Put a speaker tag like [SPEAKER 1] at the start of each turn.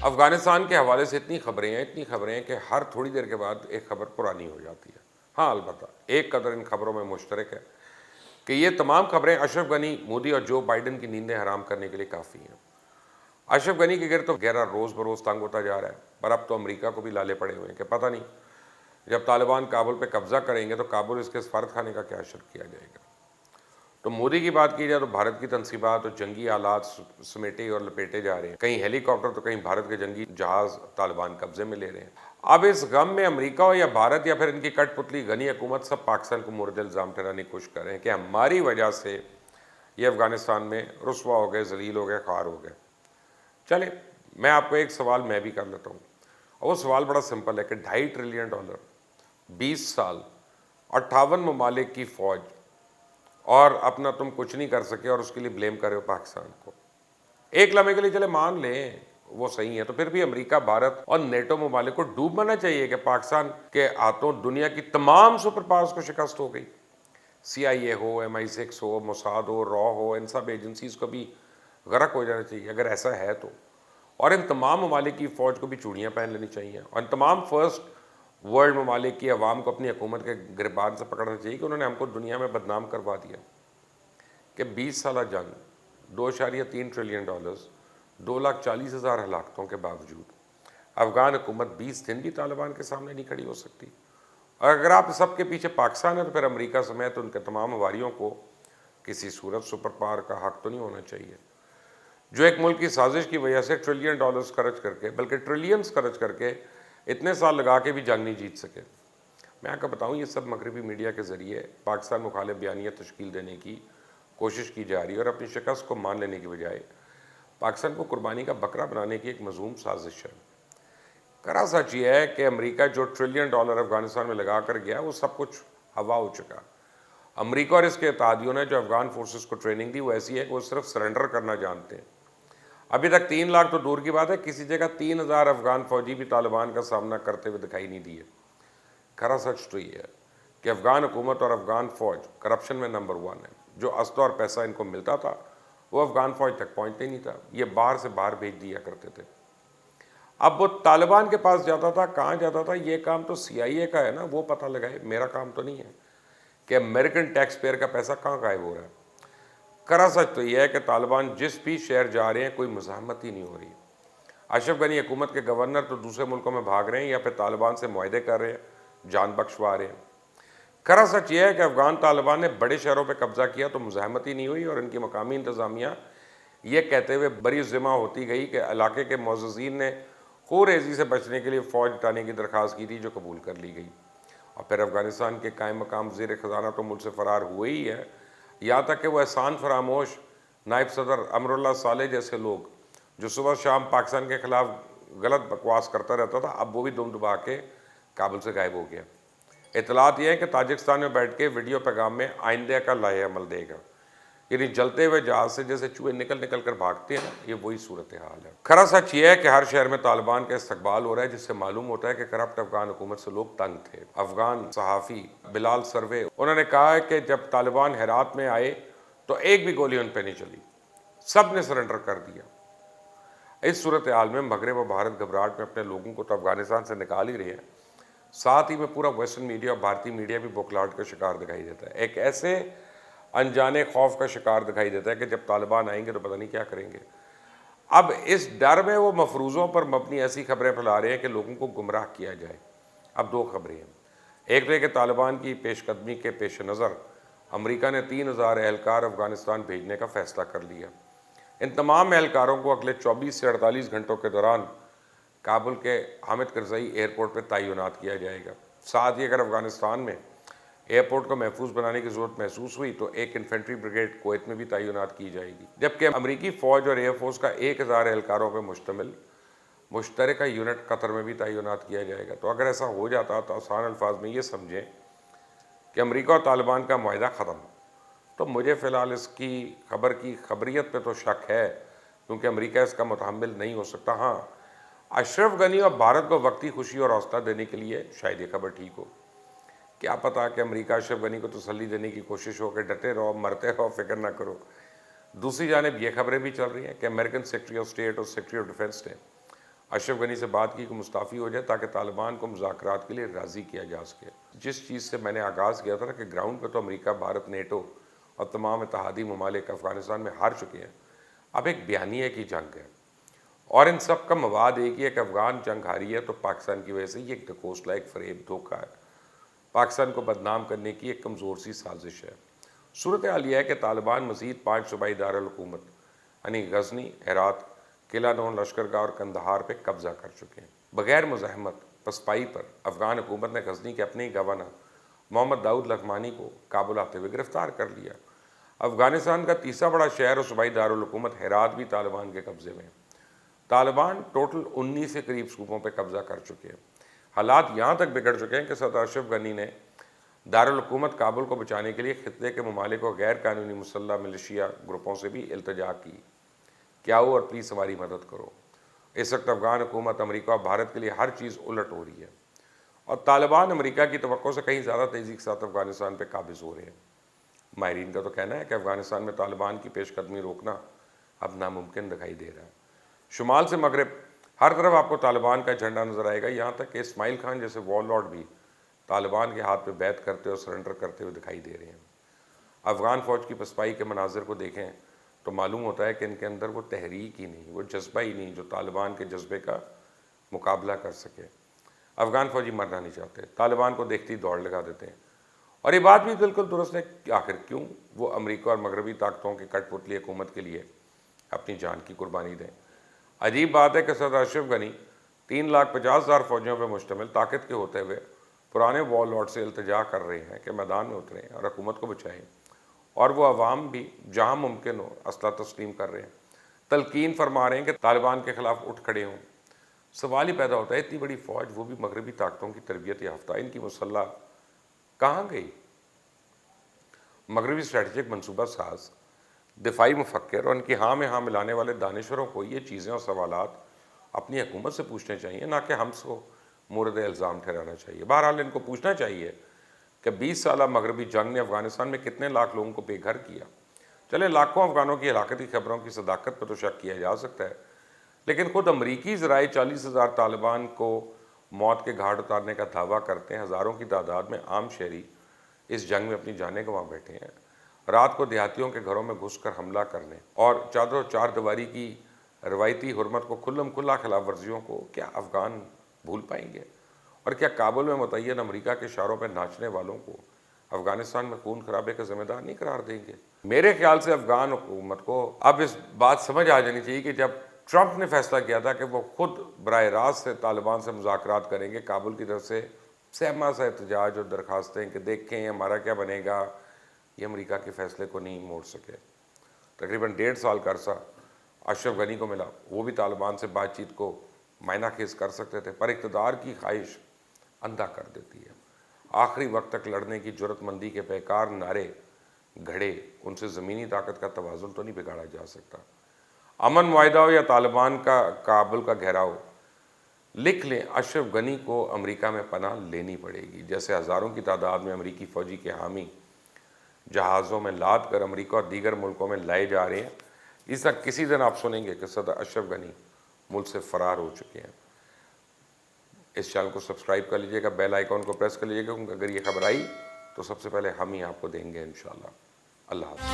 [SPEAKER 1] افغانستان کے حوالے سے اتنی خبریں ہیں کہ ہر تھوڑی دیر کے بعد ایک خبر پرانی ہو جاتی ہے۔ ہاں البتہ ایک قدر ان خبروں میں مشترک ہے کہ یہ تمام خبریں اشرف غنی، مودی اور جو بائیڈن کی نیندیں حرام کرنے کے لیے کافی ہیں۔ اشرف غنی کے گرد تو گہرا روز بروز تنگ ہوتا جا رہا ہے، پر اب تو امریکہ کو بھی لالے پڑے ہوئے ہیں کہ پتہ نہیں جب طالبان کابل پہ قبضہ کریں گے تو کابل اس کے سفارت خانے کا کیا اشر کیا جائے گا۔ تو مودی کی بات کی جائے تو بھارت کی تنصیبات اور جنگی آلات سمیٹے اور لپیٹے جا رہے ہیں، کہیں ہیلی کاپٹر تو کہیں بھارت کے جنگی جہاز طالبان قبضے میں لے رہے ہیں۔ اب اس غم میں امریکہ ہو یا بھارت یا پھر ان کی کٹ پتلی غنی حکومت، سب پاکستان کو مورد الزام ٹھہرانے کی کوشش کر رہے ہیں کہ ہماری وجہ سے یہ افغانستان میں رسوا ہو گئے، ذلیل ہو گئے، خوار ہو گئے۔ چلے میں آپ کو ایک سوال میں بھی کر لیتا ہوں، اور وہ سوال بڑا سمپل ہے کہ $2.5 ٹریلین 20 سال 58 ممالک کی فوج، اور اپنا تم کچھ نہیں کر سکے اور اس کے لیے بلیم کر رہے ہو پاکستان کو۔ ایک لمحے کے لیے چلے مان لیں وہ صحیح ہے، تو پھر بھی امریکہ، بھارت اور نیٹو ممالک کو ڈوب مرنا چاہیے کہ پاکستان کے ہاتھوں دنیا کی تمام سپر پاورز کو شکست ہو گئی۔ CIA ہو، MI6 ہو، موساد ہو، را ہو، ان سب ایجنسیز کو بھی غرق ہو جانا چاہیے اگر ایسا ہے تو، اور ان تمام ممالک کی فوج کو بھی چوڑیاں پہن لینی چاہیے، اور ان تمام فرسٹ ورلڈ ممالک کی عوام کو اپنی حکومت کے گریبان سے پکڑنا چاہیے کہ انہوں نے ہم کو دنیا میں بدنام کروا دیا کہ 20 سالہ جنگ، $2.3 ٹریلین، 2,40,000 ہلاکتوں کے باوجود افغان حکومت 20 دن بھی طالبان کے سامنے نہیں کھڑی ہو سکتی۔ اور اگر آپ سب کے پیچھے پاکستان ہے تو پھر امریکہ سمیت ان کے تمام ہواریوں کو کسی صورت سپر پاور کا حق تو نہیں ہونا چاہیے، جو ایک ملک کی سازش کی وجہ سے $1 ٹریلین خرچ کر کے، بلکہ ٹریلینز خرچ کر کے اتنے سال لگا کے بھی جنگ نہیں جیت سکے۔ میں آپ کو بتاؤں یہ سب مغربی میڈیا کے ذریعے پاکستان مخالف بیانیہ تشکیل دینے کی کوشش کی جا رہی ہے، اور اپنی شکست کو مان لینے کی بجائے پاکستان کو قربانی کا بکرا بنانے کی ایک مذموم سازش ہے۔ کرا سچ یہ ہے کہ امریکہ جو $1 ٹریلین افغانستان میں لگا کر گیا وہ سب کچھ ہوا ہو چکا۔ امریکہ اور اس کے اتحادیوں نے جو افغان فورسز کو ٹریننگ دی وہ ایسی ہے کہ وہ صرف سرنڈر کرنا جانتے ہیں۔ ابھی تک 3 لاکھ تو دور کی بات ہے، کسی جگہ 3,000 افغان فوجی بھی طالبان کا سامنا کرتے ہوئے دکھائی نہیں دیے۔ کھرا سچ تو یہ ہے کہ افغان حکومت اور افغان فوج کرپشن میں نمبر 1 ہے۔ جو اسلحہ اور پیسہ ان کو ملتا تھا وہ افغان فوج تک پہنچتے نہیں تھا، یہ باہر سے باہر بھیج دیا کرتے تھے۔ اب وہ طالبان کے پاس جاتا تھا، کہاں جاتا تھا، یہ کام تو CIA کا ہے نا، وہ پتہ لگائے، میرا کام تو نہیں ہے کہ امریکن ٹیکس پیئر کا پیسہ کہاں غائب ہو رہا ہے۔ کرا سچ تو یہ ہے کہ طالبان جس بھی شہر جا رہے ہیں کوئی مزاحمت ہی نہیں ہو رہی۔ اشرف غنی حکومت کے گورنر تو دوسرے ملکوں میں بھاگ رہے ہیں یا پھر طالبان سے معاہدے کر رہے ہیں، جان بخشوا رہے ہیں۔ کرا سچ یہ ہے کہ افغان طالبان نے بڑے شہروں پہ قبضہ کیا تو مزاحمت ہی نہیں ہوئی، اور ان کی مقامی انتظامیہ یہ کہتے ہوئے بری ذمہ ہوتی گئی کہ علاقے کے معززین نے خون ریزی سے بچنے کے لیے فوج ہٹانے کی درخواست کی تھی جو قبول کر لی گئی، اور پھر افغانستان کے قائم مقام زیر خزانہ تو ملک سے فرار ہوئے ہی ہے، یہاں تک کہ وہ احسان فراموش نائب صدر امراللہ صالح جیسے لوگ جو صبح شام پاکستان کے خلاف غلط بکواس کرتا رہتا تھا، اب وہ بھی دم دبا کے کابل سے غائب ہو گیا۔ اطلاعات یہ ہے کہ تاجکستان میں بیٹھ کے ویڈیو پیغام میں آئندہ کا لائحہ عمل دے گا، یعنی جلتے ہوئے جہاز سے جیسے چوہے نکل کر بھاگتے ہیں، یہ وہی صورتحال ہے۔ کھرا سچ یہ ہے کہ ہر شہر میں طالبان کا استقبال ہو رہا ہے، جس سے معلوم ہوتا ہے کہ کرپٹ افغان حکومت سے لوگ تنگ تھے۔ افغان صحافی بلال سروے انہوں نے کہا ہے کہ جب طالبان ہرات میں آئے تو ایک بھی گولی ان پہ نہیں چلی، سب نے سرنڈر کر دیا۔ اس صورتحال میں مغرب و بھارت گھبراہٹ میں اپنے لوگوں کو تو افغانستان سے نکال ہی رہے ہیں، ساتھ ہی میں پورا ویسٹرن میڈیا اور بھارتی میڈیا بھی بوکھلاہٹ کا شکار دکھائی دیتا ہے، ایک ایسے انجانے خوف کا شکار دکھائی دیتا ہے کہ جب طالبان آئیں گے تو پتہ نہیں کیا کریں گے۔ اب اس ڈر میں وہ مفروضوں پر مبنی ایسی خبریں پھیلا رہے ہیں کہ لوگوں کو گمراہ کیا جائے۔ اب 2 خبریں ہیں، ایک تو یہ کہ طالبان کی پیش قدمی کے پیش نظر امریکہ نے 3,000 اہلکار افغانستان بھیجنے کا فیصلہ کر لیا۔ ان تمام اہلکاروں کو اگلے 24 سے 48 گھنٹوں کے دوران کابل کے حامد کرزئی ایئرپورٹ پہ تعینات کیا جائے گا۔ ساتھ ہی اگر افغانستان میں ایئرپورٹ کو محفوظ بنانے کی ضرورت محسوس ہوئی تو ایک انفینٹری بریگیڈ کویت میں بھی تعینات کی جائے گی، جبکہ امریکی فوج اور ایئر فورس کا 1,000 اہلکاروں پہ مشتمل مشترکہ یونٹ قطر میں بھی تعینات کیا جائے گا۔ تو اگر ایسا ہو جاتا تو آسان الفاظ میں یہ سمجھیں کہ امریکہ اور طالبان کا معاہدہ ختم، تو مجھے فی الحال اس کی خبر کی خبریت پہ تو شک ہے، کیونکہ امریکہ اس کا متحمل نہیں ہو سکتا۔ ہاں، اشرف غنی اور بھارت کو وقتی خوشی اور حوصلہ دینے کے لیے شاید یہ خبر ٹھیک ہو، کیا پتا کہ امریکہ اشرف غنی کو تسلی دینے کی کوشش ہو کہ ڈٹے رہو، مرتے رہو، فکر نہ کرو۔ دوسری جانب یہ خبریں بھی چل رہی ہیں کہ امریکن سیکرٹری آف اسٹیٹ اور سیکرٹری آف ڈیفنس نے اشرف غنی سے بات کی کہ مستعفی ہو جائے تاکہ طالبان کو مذاکرات کے لیے راضی کیا جا سکے۔ جس چیز سے میں نے آغاز کیا تھا نا کہ گراؤنڈ پہ تو امریکہ، بھارت، نیٹو اور تمام اتحادی ممالک افغانستان میں ہار چکے ہیں، اب ایک بیانیے کی جنگ ہے، اور ان سب کا مواد ایک ہی ہے کہ افغان جنگ ہاری ہے تو پاکستان کی وجہ سے، یہ ایک ڈھکوسلا، ایک فریب، دھوکہ ہے، پاکستان کو بدنام کرنے کی ایک کمزور سی سازش ہے۔ صورتحال یہ ہے کہ طالبان مزید 5 صوبائی دارالحکومت یعنی غزنی، ہرات، قلعہ نو لشکرگاہ اور قندھار پہ قبضہ کر چکے ہیں۔ بغیر مزاحمت پسپائی پر افغان حکومت نے غزنی کے اپنے ہی گورنر محمد داؤد لکھمانی کو کابل آتے ہوئے گرفتار کر لیا۔ افغانستان کا تیسرا بڑا شہر اور صوبائی دارالحکومت ہرات بھی طالبان کے قبضے میں ہے۔ طالبان ٹوٹل 19 کے قریب صوبوں پہ قبضہ کر چکے ہیں۔ حالات یہاں تک بگڑ چکے ہیں کہ صدر اشرف غنی نے دارالحکومت کابل کو بچانے کے لیے خطے کے ممالک اور غیر قانونی مسلح ملیشیا گروپوں سے بھی التجا کی کہ آؤ اور پلیز ہماری مدد کرو۔ اس وقت افغان حکومت، امریکہ اور بھارت کے لیے ہر چیز الٹ ہو رہی ہے، اور طالبان امریکہ کی توقع سے کہیں زیادہ تیزی کے ساتھ افغانستان پہ قابض ہو رہے ہیں۔ ماہرین کا تو کہنا ہے کہ افغانستان میں طالبان کی پیش قدمی روکنا اب ناممکن دکھائی دے رہا ہے۔ شمال سے مغرب ہر طرف آپ کو طالبان کا جھنڈا نظر آئے گا، یہاں تک کہ اسماعیل خان جیسے وار لارڈ بھی طالبان کے ہاتھ پہ بیعت کرتے اور سرنڈر کرتے ہوئے دکھائی دے رہے ہیں۔ افغان فوج کی پسپائی کے مناظر کو دیکھیں تو معلوم ہوتا ہے کہ ان کے اندر وہ تحریک ہی نہیں، وہ جذبہ ہی نہیں جو طالبان کے جذبے کا مقابلہ کر سکے۔ افغان فوجی مرنا نہیں چاہتے، طالبان کو دیکھتی دوڑ لگا دیتے ہیں، اور یہ بات بھی بالکل درست ہے کہ آخر کیوں وہ امریکہ اور مغربی طاقتوں کی کٹ پتلی حکومت کے لیے اپنی جان کی قربانی دیں۔ عجیب بات ہے کہ صدر اشرف غنی 3,50,000 فوجیوں پہ مشتمل طاقت کے ہوتے ہوئے پرانے وار لارڈ سے التجا کر رہے ہیں کہ میدان میں اتریں اور حکومت کو بچائیں، اور وہ عوام بھی جہاں ممکن ہو اسلحہ تسلیم کر رہے ہیں، تلقین فرما رہے ہیں کہ طالبان کے خلاف اٹھ کھڑے ہوں۔ سوال ہی پیدا ہوتا ہے اتنی بڑی فوج، وہ بھی مغربی طاقتوں کی تربیت یافتہ، ان کی مسلح کہاں گئی؟ مغربی اسٹریٹجک منصوبہ ساز، دفاعی مفکر اور ان کی ہاں میں ہاں ملانے والے دانشوروں کو یہ چیزیں اور سوالات اپنی حکومت سے پوچھنے چاہیے، نہ کہ ہم کو مورد الزام ٹھہرانا چاہیے۔ بہرحال ان کو پوچھنا چاہیے کہ 20 سالہ مغربی جنگ نے افغانستان میں کتنے لاکھ لوگوں کو بے گھر کیا۔ چلے لاکھوں افغانوں کی ہلاکتی خبروں کی صداقت پر تو شک کیا جا سکتا ہے، لیکن خود امریکی ذرائع 40,000 طالبان کو موت کے گھاٹ اتارنے کا دعویٰ کرتے ہیں۔ ہزاروں کی تعداد میں عام شہری اس جنگ میں اپنی جانیں گنوا بیٹھے ہیں، رات کو دیہاتیوں کے گھروں میں گھس کر حملہ کرنے اور چادر و چار دیواری کی روایتی حرمت کو کھلم کھلا خلاف ورزیوں کو کیا افغان بھول پائیں گے؟ اور کیا کابل میں متعین امریکہ کے اشاروں پہ ناچنے والوں کو افغانستان میں خون خرابے کا ذمہ دار نہیں قرار دیں گے؟ میرے خیال سے افغان حکومت کو اب اس بات سمجھ آ جانی چاہیے کہ جب ٹرمپ نے فیصلہ کیا تھا کہ وہ خود براہ راست سے طالبان سے مذاکرات کریں گے، کابل کی طرف سے سہما سا احتجاج اور درخواستیں کہ دیکھیں ہمارا کیا بنے گا، یہ امریکہ کے فیصلے کو نہیں موڑ سکے۔ تقریباً 1.5 سال کا عرصہ اشرف غنی کو ملا، وہ بھی طالبان سے بات چیت کو معنی خیز کر سکتے تھے، پر اقتدار کی خواہش اندھا کر دیتی ہے۔ آخری وقت تک لڑنے کی جرات مندی کے پیکار نعرے گھڑے، ان سے زمینی طاقت کا توازن تو نہیں بگاڑا جا سکتا۔ امن معاہدہ ہو یا طالبان کا کابل کا گھیراؤ، لکھ لیں اشرف غنی کو امریکہ میں پناہ لینی پڑے گی۔ جیسے ہزاروں کی تعداد میں امریکی فوجی کے حامی جہازوں میں لاد کر امریکہ اور دیگر ملکوں میں لائے جا رہے ہیں، اس طرح کسی دن آپ سنیں گے کہ صدر اشرف غنی ملک سے فرار ہو چکے ہیں۔ اس چینل کو سبسکرائب کر لیجئے گا، بیل آئیکن کو پریس کر لیجئے گا، کیونکہ اگر یہ خبر آئی تو سب سے پہلے ہم ہی آپ کو دیں گے انشاءاللہ۔ اللہ حافظ۔